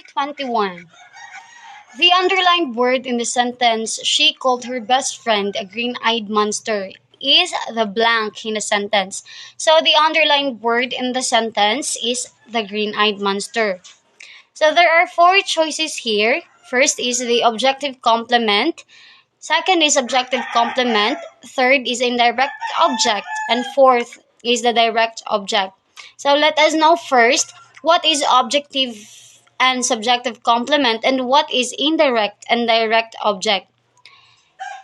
21. The underlined word in the sentence, she called her best friend a green-eyed monster, is the blank in the sentence. So the underlined word in the sentence is the green-eyed monster. So there are four choices here. First is the objective complement. Second is subjective complement. Third is indirect object. And fourth is the direct object. So let us know first what is objective and subjective complement and what is indirect and direct object.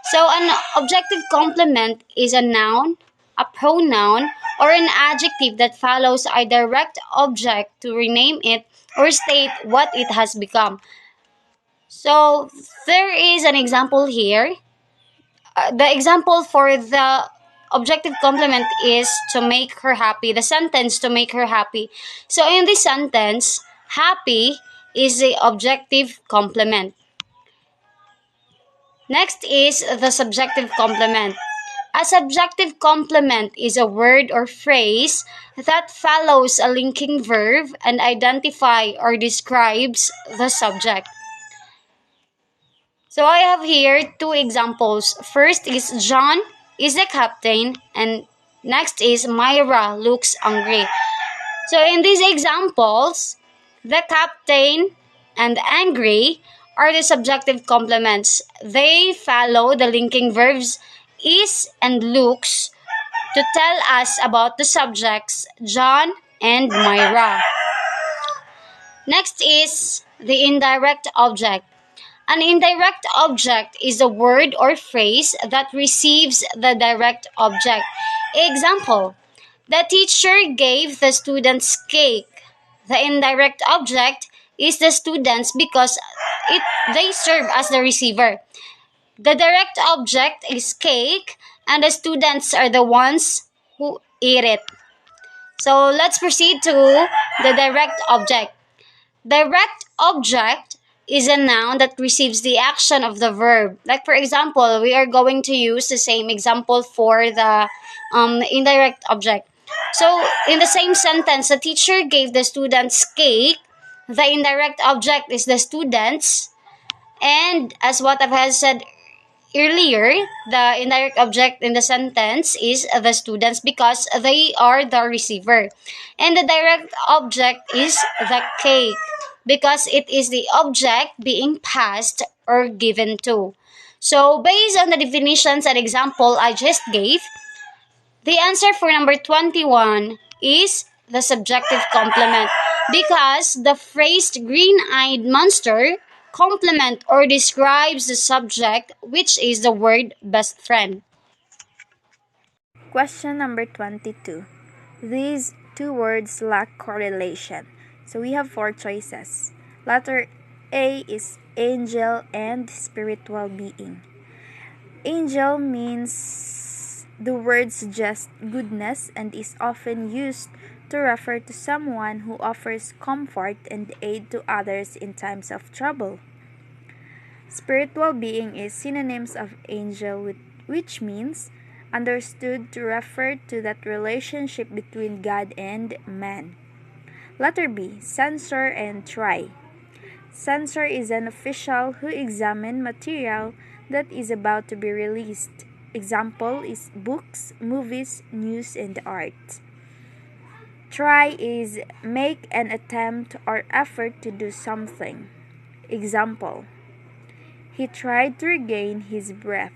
So an objective complement is a noun, a pronoun, or an adjective that follows a direct object to rename it or state what it has become. So there is an example here. The example for the objective complement is to make her happy. The sentence to make her happy. So in this sentence, happy is the objective complement. Next is the subjective complement. A subjective complement is a word or phrase that follows a linking verb and identify or describes the subject. So I have here two examples. First is John is the captain and next is Myra looks angry. So in these examples, the captain and angry are the subjective complements. They follow the linking verbs is and looks to tell us about the subjects John and Myra. Next is the indirect object. An indirect object is a word or phrase that receives the direct object. Example, the teacher gave the students cake. The indirect object is the students because they serve as the receiver. The direct object is cake and the students are the ones who eat it. So let's proceed to the direct object. Direct object is a noun that receives the action of the verb. Like for example, we are going to use the same example for the indirect object. So in the same sentence, the teacher gave the students cake. The indirect object is the students. And as what I've said earlier, the indirect object in the sentence is the students because they are the receiver. And the direct object is the cake because it is the object being passed or given to. So based on the definitions and example I just gave, the answer for number 21 is the subjective complement because the phrase green-eyed monster complement or describes the subject, which is the word best friend. Question number 22. These two words lack correlation. So we have four choices. Letter A is angel and spiritual being. Angel means the word suggests goodness and is often used to refer to someone who offers comfort and aid to others in times of trouble. Spiritual being is synonyms of angel, which means understood to refer to that relationship between God and man. Letter B, censor and try. Censor is an official who examines material that is about to be released. Example is books, movies, news, and art. Try is make an attempt or effort to do something. Example, he tried to regain his breath.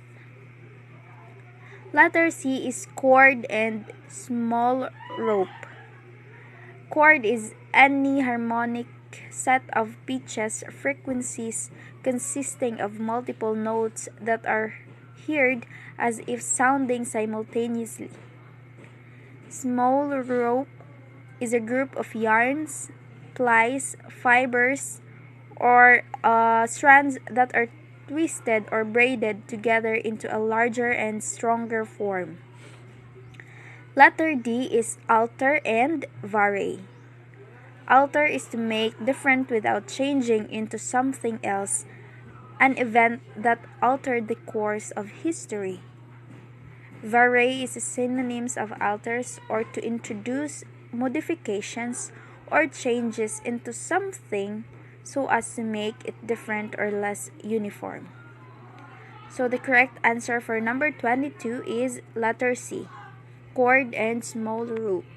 Letter C is chord and small rope. Chord is any harmonic set of pitches, frequencies consisting of multiple notes that are heard as if sounding simultaneously. Small rope is a group of yarns, plies, fibers, or strands that are twisted or braided together into a larger and stronger form. Letter D is alter and vary. Alter is to make different without changing into something else, an event that altered the course of history. Vary is a synonyms of alters or to introduce modifications or changes into something so as to make it different or less uniform. So the correct answer for number 22 is letter C, cord and small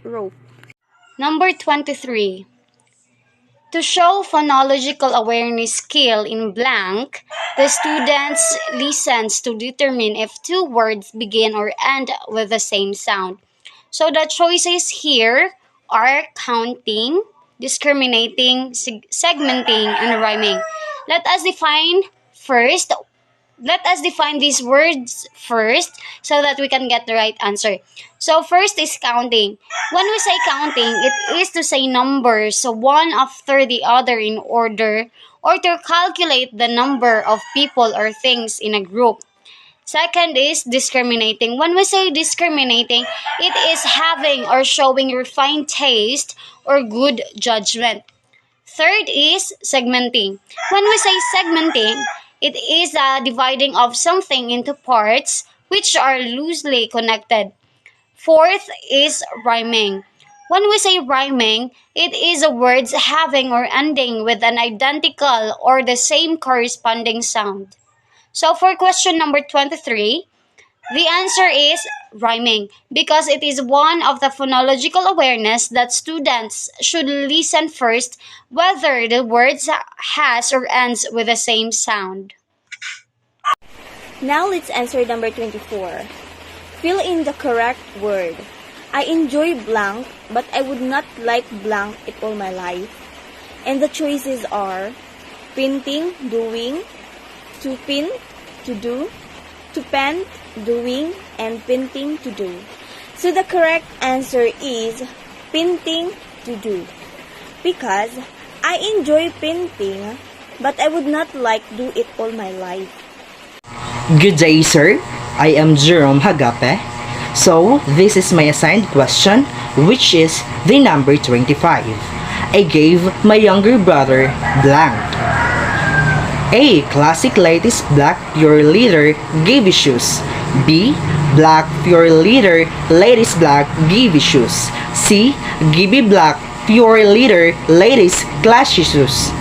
rope. Number 23. To show phonological awareness skill in blank, the students listens to determine if two words begin or end with the same sound. So the choices here are counting, discriminating, segmenting, and rhyming. Let us define first Let us define these words first so that we can get the right answer. So first is counting. When we say counting, it is to say numbers one after the other in order or to calculate the number of people or things in a group. Second is discriminating. When we say discriminating, it is having or showing refined taste or good judgment. Third is segmenting. When we say segmenting, it is a dividing of something into parts which are loosely connected. Fourth is rhyming. When we say rhyming, it is a words having or ending with an identical or the same corresponding sound. So for question number 23, the answer is rhyming because it is one of the phonological awareness that students should listen first whether the words has or ends with the same sound. Now let's answer number 24. Fill in the correct word. I enjoy blank, but I would not like blank it all my life. And the choices are painting, doing, to pin, to do, to pen, doing, and painting, to do. So the correct answer is painting, to do. Because I enjoy painting, but I would not like do it all my life. Good day, sir. I am Jerome Hagape. So, this is my assigned question, which is the number 25. I gave my younger brother blank. A. Classic ladies black pure leather gave shoes. B. Black pure leather ladies black give shoes. C. Gibby black pure leather ladies classy shoes.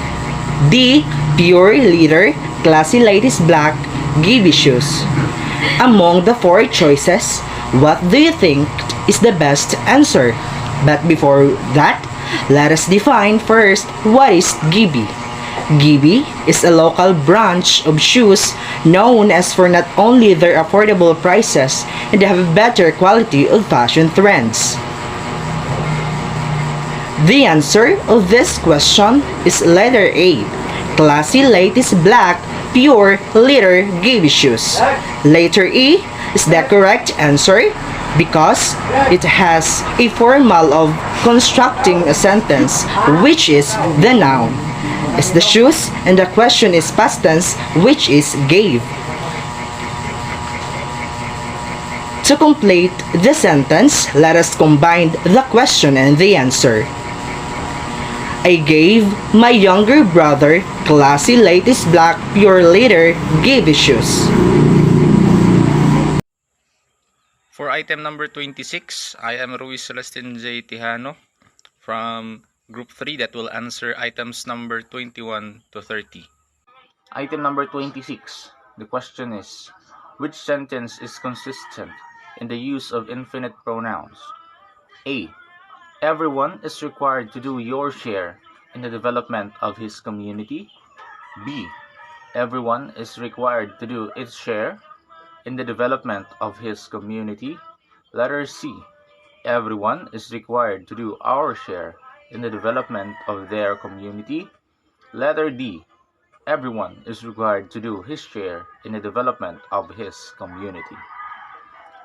D. Pure leather classy ladies black give shoes. Among the four choices, what do you think is the best answer? But before that, let us define first what is Gibby. Gibby is a local branch of shoes known as for not only their affordable prices and they have a better quality of fashion trends. The answer of this question is letter A. Classy ladies black pure leather give shoes. Letter E is the correct answer because it has a formal of constructing a sentence which is the noun. It's the shoes and the question is past tense which is gave. To complete the sentence, let us combine the question and the answer. I gave my younger brother classy latest black pure leather give shoes. For item number 26, I am Ruiz Celestin J. Tijano from Group 3 that will answer items number 21 to 30. Item number 26. The question is, which sentence is consistent in the use of infinite pronouns? A. Everyone is required to do your share in the development of his community. B. Everyone is required to do its share in the development of his community. Letter C. Everyone is required to do our share in the development of their community. Letter D. Everyone is required to do his share in the development of his community.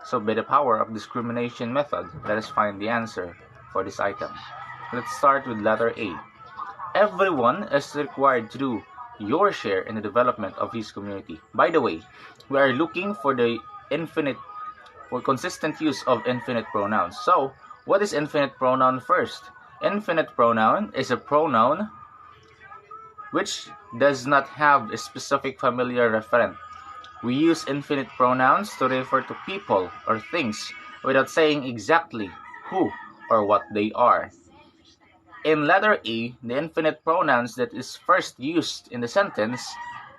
So by the power of discrimination method, let us find the answer for this item. Let's start with letter A. Everyone is required to do your share in the development of his community. By the way, we are looking for consistent use of infinite pronouns. So, what is infinite pronoun first? Infinite pronoun is a pronoun which does not have a specific familiar referent. We use infinite pronouns to refer to people or things without saying exactly who or what they are. In letter A, the infinite pronouns that is first used in the sentence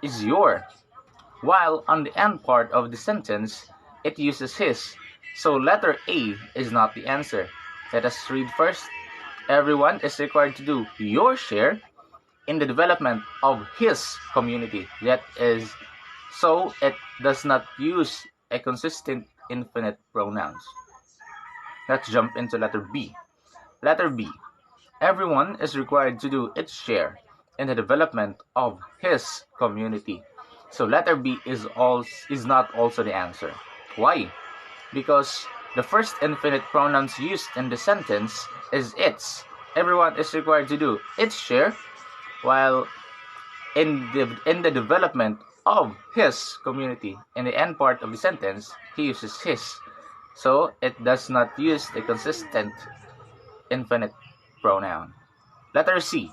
is your, while on the end part of the sentence, it uses his. So letter A is not the answer. Let us read first. Everyone is required to do your share in the development of his community. That is, so it does not use a consistent infinite pronouns. Let's jump into letter B. Letter B. Everyone is required to do its share in the development of his community. So letter B is not also the answer. Why? Because the first infinite pronouns used in the sentence is its. Everyone is required to do its share, while in the development of his community, in the end part of the sentence, he uses his. So it does not use the consistent infinite pronoun. Letter C.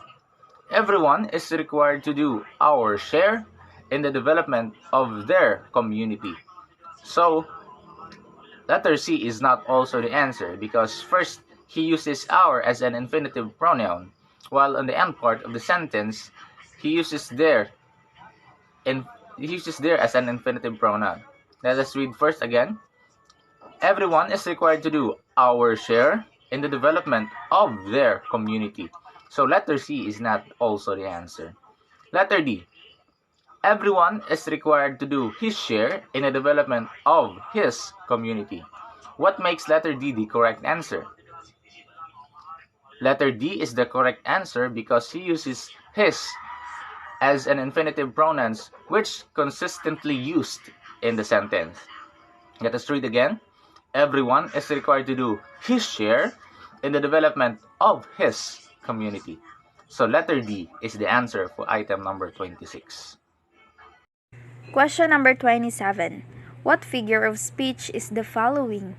Everyone is required to do our share in the development of their community. So, letter C is not also the answer because first, he uses our as an infinitive pronoun, while on the end part of the sentence, he uses their in he uses their as an infinitive pronoun. Let us read first again. Everyone is required to do our share in the development of their community. So letter C is not also the answer. Letter D. Everyone is required to do his share in the development of his community. What makes letter D the correct answer? Letter D is the correct answer because he uses his as an infinitive pronouns which consistently used in the sentence. Let us read again. Everyone is required to do his share in the development of his community. So letter D is the answer for item number 26. Question number 27. What figure of speech is the following?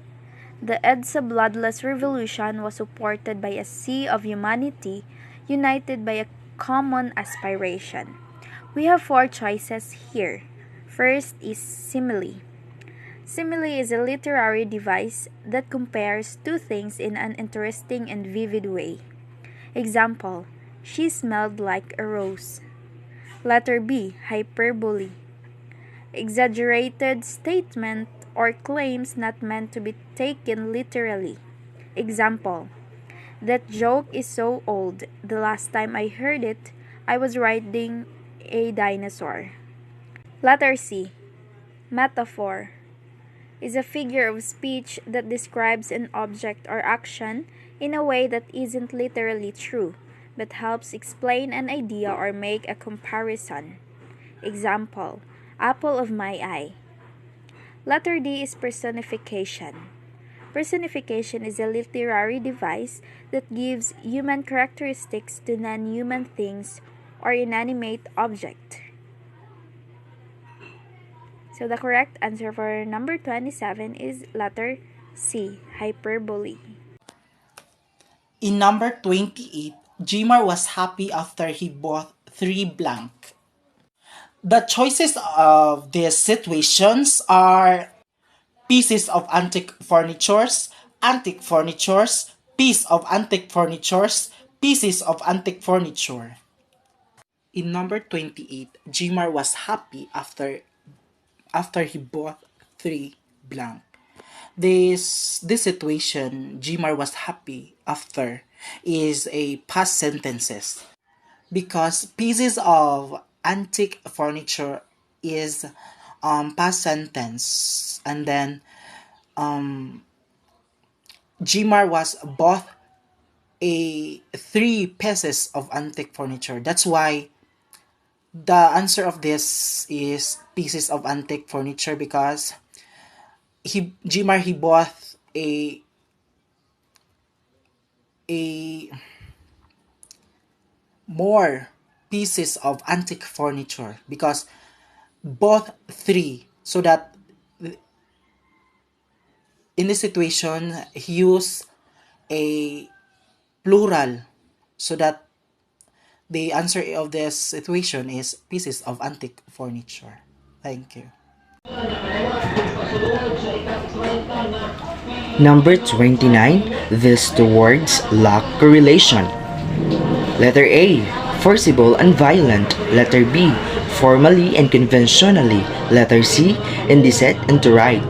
The EDSA bloodless revolution was supported by a sea of humanity united by a common aspiration. We have four choices here. First is simile. Simile is a literary device that compares two things in an interesting and vivid way. Example, she smelled like a rose. Letter B, hyperbole. Exaggerated statement or claims not meant to be taken literally. Example, that joke is so old. The last time I heard it, I was riding a dinosaur. Letter C, metaphor, is a figure of speech that describes an object or action in a way that isn't literally true, but helps explain an idea or make a comparison. Example, apple of my eye. Letter D is personification. Personification is a literary device that gives human characteristics to non-human things or inanimate object. So the correct answer for number 27 is letter C, hyperbole. In number 28, Jimar was happy after he bought 3 blank. The choices of these situations are pieces of antique furnitures, piece of antique furnitures, pieces of antique furniture. In number 28, Jimar was happy after he bought 3 blank. This situation, Jimar was happy after, is a past sentences because pieces of antique furniture is past sentence, and then Jimar was bought a 3 pieces of antique furniture. That's why the answer of this is pieces of antique furniture because Jimar bought a more pieces of antique furniture because both 3, so that in this situation he used a plural, so that the answer of this situation is pieces of antique furniture. Thank you. Number 29, these two words lack correlation. Letter A. Forcible and violent. Letter B. Formally and conventionally. Letter C. Indecent and to right.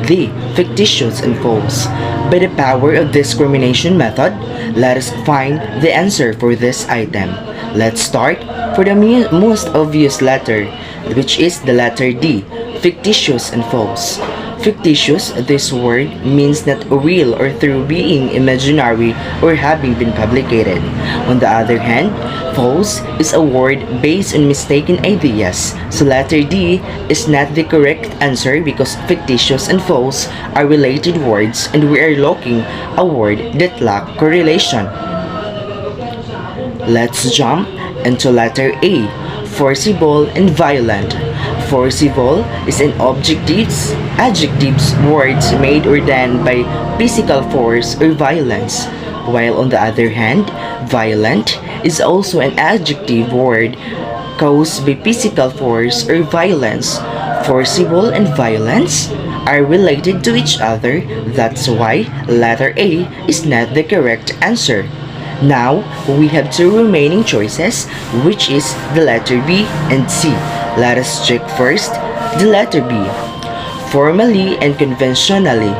D. Fictitious and false. By the power of discrimination method, let us find the answer for this item. Let's start for the most obvious letter, which is the letter D. Fictitious and false. Fictitious, this word means not real or through being imaginary or having been fabricated. On the other hand, false is a word based on mistaken ideas. So letter D is not the correct answer because fictitious and false are related words and we are looking a word that lack correlation. Let's jump into letter A. Forcible and violent. Forcible is an adjectives words made or done by physical force or violence, while on the other hand, violent is also an adjective word caused by physical force or violence. Forcible and violence are related to each other, that's why letter A is not the correct answer. Now, we have two remaining choices, which is the letter B and C. Let us check first the letter B. Formally and conventionally.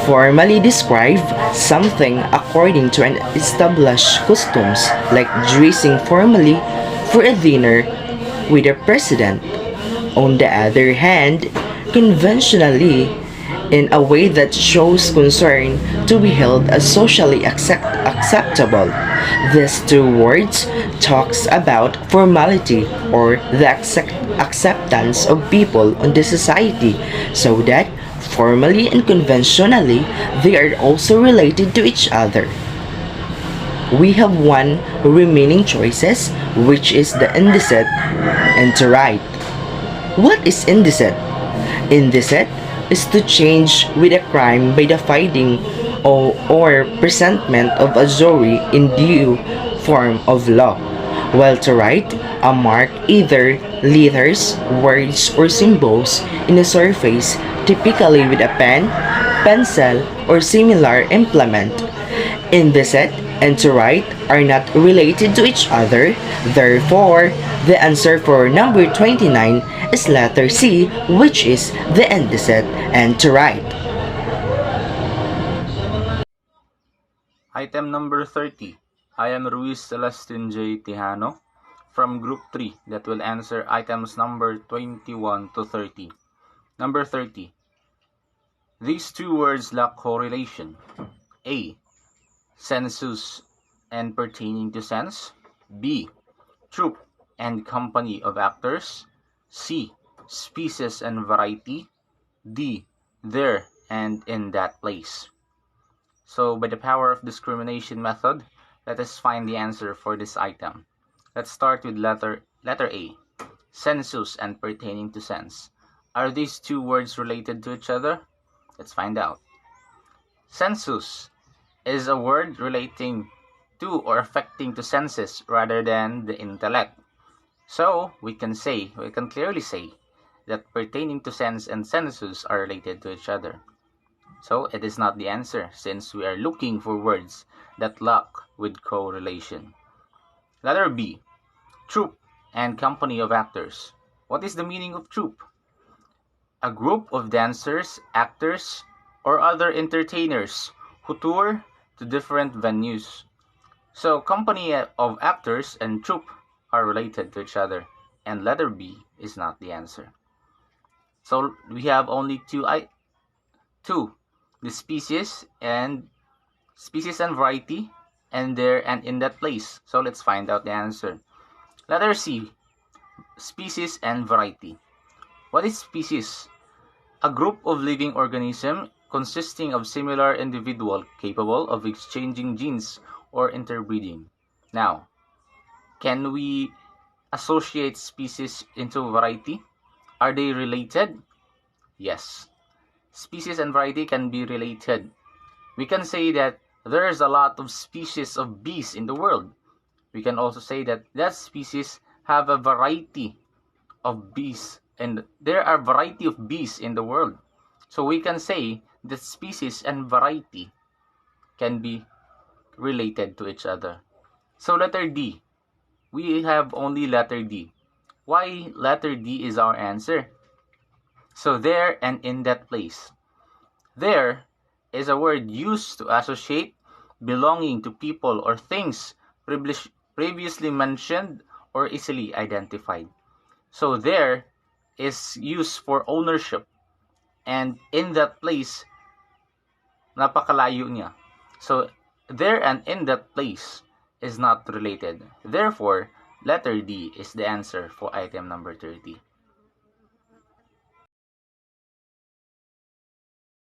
Formally describe something according to an established customs, like dressing formally for a dinner with a president. On the other hand, conventionally, in a way that shows concern to be held as socially acceptable. These two words talks about formality or the acceptance of people in the society, so that formally and conventionally they are also related to each other. We have one remaining choices, which is the indecent and to right. What is indecent? Indecent is to change with a crime by the finding or presentment of a jury in due form of law, while to write a mark either letters, words, or symbols in a surface, typically with a pen, pencil, or similar implement. Indecent and to write are not related to each other, therefore, the answer for number 29 is letter C, which is the indecent and to write. Item number 30. I am Ruiz Celestin J. Tijano from Group 3 that will answer items number 21 to 30. Number 30. These two words lack correlation. A. Census and pertaining to sense. B. Troupe and company of actors. C. Species and variety. D. There and in that place. So by the power of discrimination method, let us find the answer for this item. Let's start with letter A. Census and pertaining to sense. Are these two words related to each other? Let's find out. Census is a word relating to or affecting to senses rather than the intellect. So we can clearly say that pertaining to sense and census are related to each other. So it is not the answer since we are looking for words that lack with correlation. Letter B. Troupe and company of actors. What is the meaning of troupe? A group of dancers, actors, or other entertainers who tour to different venues. So company of actors and troupe are related to each other, and letter B is not the answer. So we have only two, the species and variety, and there and in that place. So let's find out the answer. Letter C, species and variety. What is species? A group of living organisms consisting of similar individuals capable of exchanging genes or interbreeding. Now, can we associate species into variety? Are they related? Yes. Species and variety can be related. We can say that there's a lot of species of bees in the world. We can also say that that species have a variety of bees, and there are variety of bees in the world. So we can say that species and variety can be related to each other. So letter D. We have only letter D. Why letter D is our answer? So there and in that place. There is a word used to associate belonging to people or things previously mentioned or easily identified. So there is used for ownership, and in that place, napakalayo niya. So there and in that place is not related. Therefore, letter D is the answer for item number 30.